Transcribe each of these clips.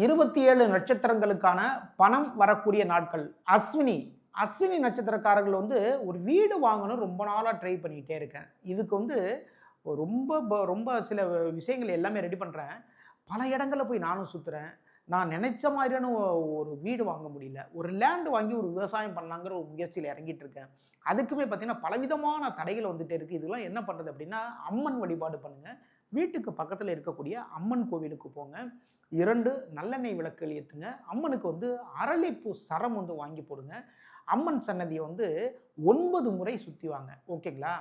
27 நட்சத்திரங்களுக்கான பணம் வரக்கூடிய நாட்கள். அஸ்வினி அஸ்வினி நட்சத்திரக்காரர்கள் வந்து ஒரு வீடு வாங்கணும் ரொம்ப நாளா ட்ரை பண்ணிட்டே இருக்கேன். இதுக்கு வந்து ரொம்ப சில விஷயங்கள் எல்லாமே ரெடி பண்றேன். பல இடங்கள்ல போய் நானும் சுத்துறேன். நான் நெனைச்ச மாதிரியான ஒரு வீடு வாங்க முடியல. ஒரு லேண்ட் வாங்கி ஒரு விவசாயம் பண்ணலாங்கிற ஒரு முயற்சியில இறங்கிட்டு இருக்கேன். அதுக்குமே பார்த்தீங்கன்னா, பலவிதமான தடைகள் வந்துட்டே இருக்கு. இதெல்லாம் என்ன பண்றது அப்படின்னா, அம்மன் வழிபாடு பண்ணுங்க. வீட்டுக்கு பக்கத்துல இருக்கக்கூடிய அம்மன் கோவிலுக்கு போங்க. 2 நல்லெண்ணெய் விளக்குகள் ஏத்துங்க. அம்மனுக்கு வந்து அரளிப்பூ சரம் வந்து வாங்கி போடுங்க. அம்மன் சன்னதிய வந்து 9 முறை சுத்தி வாங்க. ஓகேங்களா?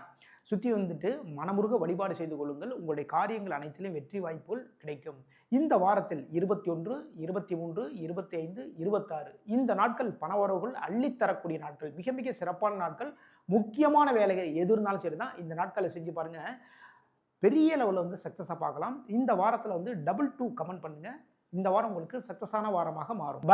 சுத்தி வந்துட்டு மனமுருக வழிபாடு செய்து கொள்ளுங்கள். உங்களுடைய காரியங்கள் அனைத்திலும் வெற்றி வாய்ப்புகள் கிடைக்கும். இந்த வாரத்தில் 21, 23, 25, 26 இந்த நாட்கள் பணவரவுகள் அள்ளித் தரக்கூடிய நாட்கள். மிக மிக சிறப்பான நாட்கள். முக்கியமான வேலைகள் எது இருந்தாலும் சரிதான். இந்த நாட்கள செஞ்சு பாருங்க. பெரிய லெவல்ல வந்து சக்சஸா பார்க்கலாம். இந்த வாரத்துல வந்து டபுள் 2 கமெண்ட் பண்ணுங்க. இந்த வாரம் உங்களுக்கு சக்சஸான வாரமாக மாறும்.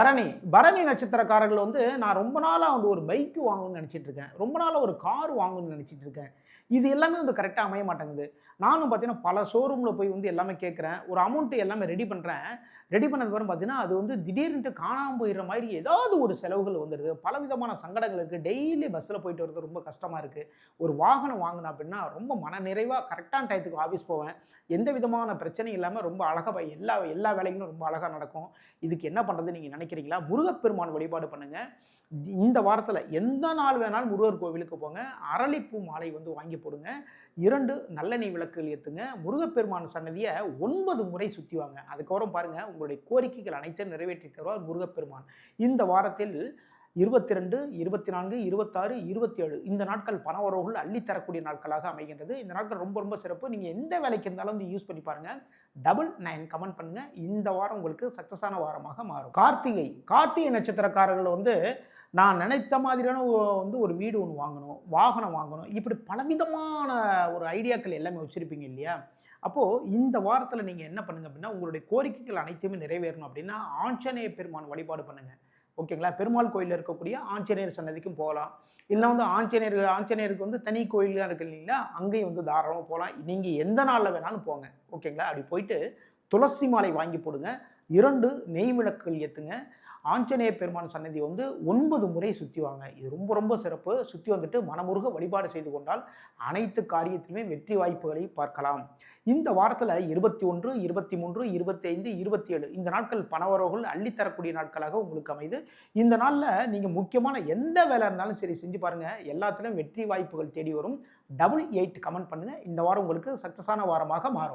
பரணி நட்சத்திரக்காரர்கள் வந்து நான் ரொம்ப நாளா வந்து ஒரு பைக் வாங்கணும்னு நினைச்சிட்டு இருக்கேன். ரொம்ப நாளா ஒரு கார் வாங்கணும்னு நினைச்சிட்டு இருக்கேன். இது எல்லாமே வந்து கரெக்ட்டா அமைய மாட்டேங்குது. நானும் பார்த்தீங்கன்னா, பல ஷோரூம்ல போய் வந்து எல்லாமே கேட்கிறேன். ஒரு அமௌண்ட் எல்லாமே ரெடி பண்றேன். ரெடி பண்ணதுக்கப்புறம் பார்த்தீங்கன்னா, அது வந்து திடீர்னுட்டு காணாம போயிடுற மாதிரி ஏதாவது ஒரு செலவுகள் வந்துடுது. பலவிதமான சங்கடங்கள் இருக்கு. டெய்லி பஸ்ஸில போயிட்டு வரது ரொம்ப கஷ்டமா இருக்கு. ஒரு வாகனம் வாங்கினேன் அப்படின்னா, ரொம்ப மனநிறைவா கரெக்ட்டான டயத்துக்கு ஆஃபீஸ் போவேன். எந்த விதமான பிரச்சனையும் இல்லாம ரொம்ப அழகா எல்லா வேலைகளும் ரொம்ப அழகா நடக்கும். இதுக்கு என்ன பண்றதுன்னு நீங்க நினைக்கிறீங்களா? முருகப்பெருமான் வழிபாடு பண்ணுங்க. இந்த வாரத்துல எந்த நாள் வேணாலும் முருகர் கோவிலுக்கு போங்க. அரளிப்பூ மாலை வந்து வாங்கி போடுங்க. 2 நல்லெண்ணெய் விளக்குகள் ஏத்துங்க. முருகப்பெருமான் சன்னதிய 9 முறை சுத்தி வாங்க. அதுக்கப்புறம் பாருங்க உங்களுடைய கோரிக்கைகள் அனைத்தையும் நிறைவேற்றி தருவார் முருகப்பெருமான். இந்த வாரத்தில் 22, 24, 26, 27 இந்த நாட்கள் பண வரவுகள் அள்ளி தரக்கூடிய நாட்களாக அமைகின்றது. இந்த நாட்கள் ரொம்ப சிறப்பு. நீங்க எந்த வேலைக்கு இருந்தாலும் வந்து யூஸ் பண்ணி பாருங்க. 9 கமெண்ட் பண்ணுங்க. இந்த வாரம் உங்களுக்கு சக்சஸான வாரமாக மாறும். கார்த்திகை நட்சத்திரக்காரர்கள் வந்து நான் நினைத்த மாதிரியான வந்து ஒரு வீடு ஒண்ணு வாங்கணும், வாகனம் வாங்கணும். இப்படி பலவிதமான ஒரு ஐடியாக்கள் எல்லாமே வச்சிருப்பீங்க இல்லையா? அப்போ இந்த வாரத்துல நீங்க என்ன பண்ணுங்க அப்படின்னா, உங்களுடைய கோரிக்கைகள் அனைத்துமே நிறைவேறணும் அப்படின்னா, ஆஞ்சநேய பெருமான் வழிபாடு பண்ணுங்க. ஓகேங்களா? பெருமாள் கோயில்ல இருக்கக்கூடிய ஆஞ்சநேயர் சன்னதிக்கும் போகலாம். இல்ல வந்து ஆஞ்சநேயருக்கு வந்து தனி கோயில்லாம் இருக்கு இல்லைங்களா? அங்கேயும் வந்து தாராளமா போலாம். நீங்க எந்த நாள்ல வேணாலும் போங்க. ஓகேங்களா? அப்படி போயிட்டு துளசி மாலை வாங்கி போடுங்க. 2 நெய் விளக்குகள் ஏத்துங்க. ஆஞ்சநேய பெருமான் சன்னதி வந்து 9 முறை சுத்தி வாங்க. இது ரொம்ப சிறப்பு. சுத்தி வந்துட்டு மனமுருக வழிபாடு செய்து கொண்டால் அனைத்து காரியத்திலுமே வெற்றி வாய்ப்புகளை பார்க்கலாம். இந்த வாரத்துல 21, 23, 25, 27 இந்த நாட்கள் பணவரவுகள் அள்ளித்தரக்கூடிய நாட்களாக உங்களுக்கு அமைது. இந்த நாள்ல நீங்க முக்கியமான எந்த வேலை இருந்தாலும் சரி செஞ்சு பாருங்க. எல்லாத்திலும் வெற்றி வாய்ப்புகள் தேடி வரும். 88 கமெண்ட் பண்ணுங்க. இந்த வாரம் உங்களுக்கு சக்சஸான வாரமாக மாறும்.